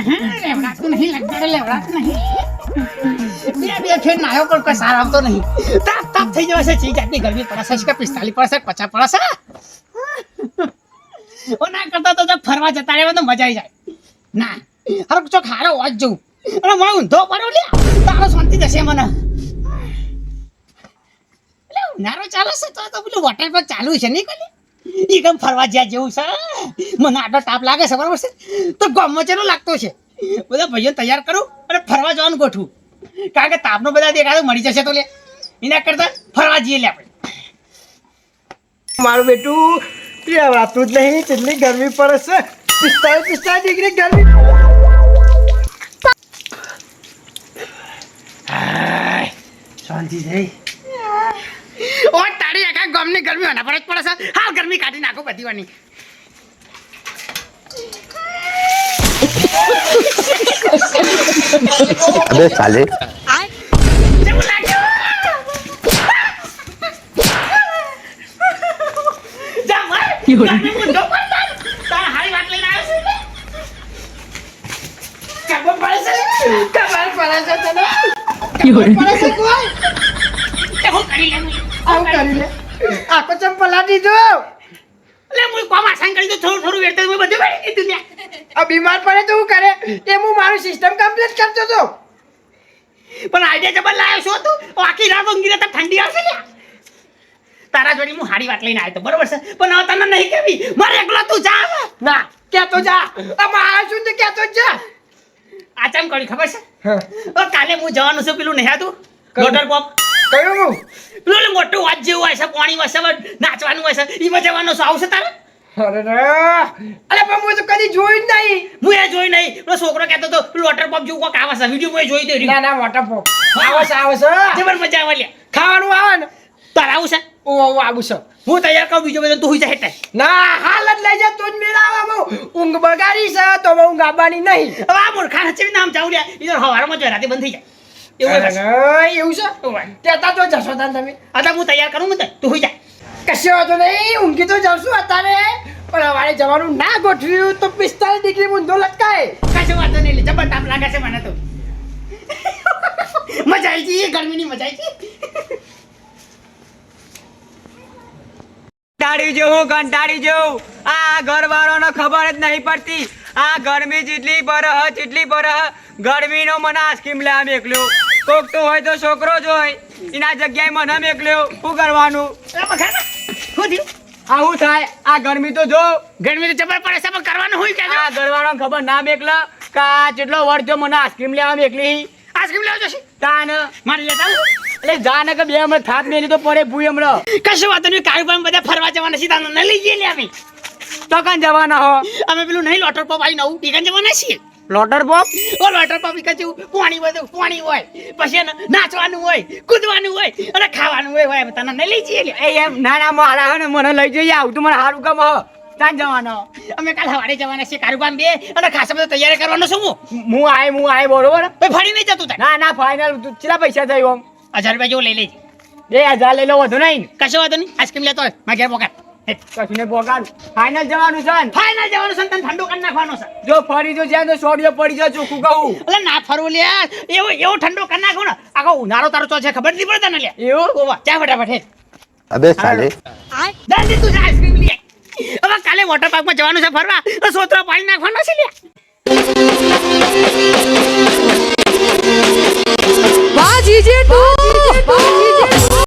લેવડાતું નહીં લગડે લેવડાતું નહીં બે ફેર નાયો પણ કોઈ સાર આવતો નહીં તાપ થઈ જવા છે ચી જાતની ગરમી પડે છે કે 45 પડે છે 50 પડે છે ઓ ના કરતા તો ફરવા જતા રહેવા તો મજા આવી જાય ના હર ચોક હારો વાજ જવું અને મને ઊંધો પડ્યો લે તારો શાંતિ જશે મને એટલે ઉનાળો ચાલે છે તો પેલું વોટર પાર્ક ચાલુ છે નહીં કોલી ઈ ગમ ફરવા જ્યાં જેવું છે મને આટલો તાપ લાગે છે બરાબર છે તો ગામમાં ચેલો લાગતો છે બધા ભાઈઓ તૈયાર કરું અને ફરવા જવાનું ગોઠવું કારણ કે તાપનો બધા દેખાડો મળી જશે તો લે એના કરતા ફરવા જઈએ લે આપણે મારું બેટું રહેવાતું જ નહીં કેટલી ગરમી પડે છે 45 ડિગ્રી ગરમી શાંતિ થઈ ઓ તારી આખા ગામની ગરમી હોના પર જ પડે છે હાલ ગરમી કાઢી નાખો બધી વાની अबे साले જેવું લાગ્યું જા મર ગરમી મુંડો પડતા તારા હારી વાત લઈને આવ્યો છે કબર પડે છે કબર પડે છે તને કબર પડે છે કોઈ તે હું કરી લે આવું કરી લે આખો ચંપલા દીધો લે હું કોમા સાંગ કરી તો થોડું વેરતે હું બધું વેરી દીધું લે આ બીમાર પડે તો હું કરે એ હું મારું સિસ્ટમ કમ્પ્લીટ કરતો તો પણ આઈડિયા જબર લાવ્યો છો તું આખી રાત ઊંઘી રહેતા ઠંડી આવશે લે તારા જોડી હું હારી વાત લઈને આવ્યો તો બરોબર છે પણ હવે તને નહીં કેવી મારે એકલો તું જા હવે. ના કેતો જા આમાં આવ્યો છું તો કેતો જ જા આ ચમ કરી ખબર છે હા ઓ કાલે હું જવાનું છું પેલું નહીં હતું વોટર પોપ કયું હું પેલું ઓલું મોટું વાત જેવું હોય છે પાણી હોય છે નાચવાનું હોય છે એમાં જવાનું છે આવશે તારે અરે અરે પણ હું તો કદી જોયું જ નહીં હું એ જોઈ નહીં પેલો છોકરો કહેતો હતો પેલું વોટર પોપ જેવું કોક આવે છે વિડીયો મેં જોઈ દે ના ના વોટર પોપ આવે છે જબર મજા આવે લે ખાવાનું આવે ને તારે આવું છે ઓ આવું છે હું તૈયાર કરું બીજો બધો તું હોઈ જાય ના હાલ જ લઈ જા તું જ મેળાવા ઊંઘ બગાડી છે તો ઊંઘ આવવાની નહીં હવે આ મૂર્ખા નચી નામ ચાવ લે ઈધર હવારમાં જો રાતે બંધ થઈ જાય એવું છે એવું છે કેતા તો જશો તાન તમે आता હું તૈયાર કરું મને તું હોઈ જા કશો વાંધો નહીં ઊંઘી તો જાઉં છું અત્યારે પણ અમારે જવાનું ના ગોઠવ્યું તો 45 ડિગ્રી ઊંધો લટકાય કશો વાંધો નહીં લે જબર તાપ લાગે છે મને તો મજા આવી ગઈ ગરમીની મજા આવી ગઈ કંટાળી જવું આ ઘરવાળાનો ખબર જ નહીં પડતી આ ગરમી જેટલી બરહ ગરમીનો મને આઈસ્ક્રીમ લેવા મેકલ્યો કોક તો હોય તો છોકરો જ હોય એના જગ્યાએ મને મેકલ્યો શું કરવાનું શું થયું આવું થાય આ ગરમી તો જો ગરમી તો જબર પડે છે પણ કરવાનું હોય કે આ ઘરવાળાને ખબર ના મેકલ કે આ જેટલો વર્ષ જો મને આઈસ્ક્રીમ લેવા મેકલી આઈસ્ક્રીમ લેવા જશે તાન મારી લેતા એટલે જાને કે બે હમણાં થાપ મેલી તો પડે ભૂઈ હમણાં કશું વાંધો નહીં કાળુભાઈ બધા ફરવા જવાના સીધા ન લઈ જઈએ લે અમે તો કાં જવાના હો અમે પેલું નહીં લોટર પોપ આવી નવું ઈકન જવાના છીએ લોટર પોપ ઓ લોટર પોપ ઈકન જેવું પાણી હોય પછી એને નાચવાનું હોય કૂદવાનું હોય અને ખાવાનું હોય તને નહીં લઈ જઈએ લે એ એમ ના મારા હે ને મને લઈ જઈએ આવું તું મને સારું કામ હ તાન જવાનો અમે કાલ સવારે જવાના છીએ કારુબાન બે અને ખાસા બધા તૈયારી કરવાનો છું હું આય બરોબર ભાઈ ફરી નહીં જતું થાય ના ફાઇનલ તું કેટલા પૈસા થયું આમ 1000 રૂપિયા જેવું લઈ લેજે 2000 લઈ લો વધુ નહીં કશો વાંધો નહીં આઈસ્ક્રીમ લેતો હોય મારા ઘેર પોકાત કશું ને પોગાડ ફાઇનલ જવાનું છે ને? ફાઇનલ જવાનું છે ને તને ઠંડુ કરી નાખવાનો છે જો ફરી જો જ્યાં તો સોડિયો પડી જાય ચોખ્ખું કહું એટલે ના ફરવું લે એવો ઠંડો કરી નાખો ને આખો ઉનાળો તારો ચો છે ખબર નહીં પડે તને લે એવું ઓવા ચા ફટાફટ હે अबे साले જલ્દી તું જા આઈસ્ક્રીમ લે હવે કાલે વોટર પાર્કમાં જવાનું છે ફરવા તો સોતરો પાડી નાખવાનો છે લે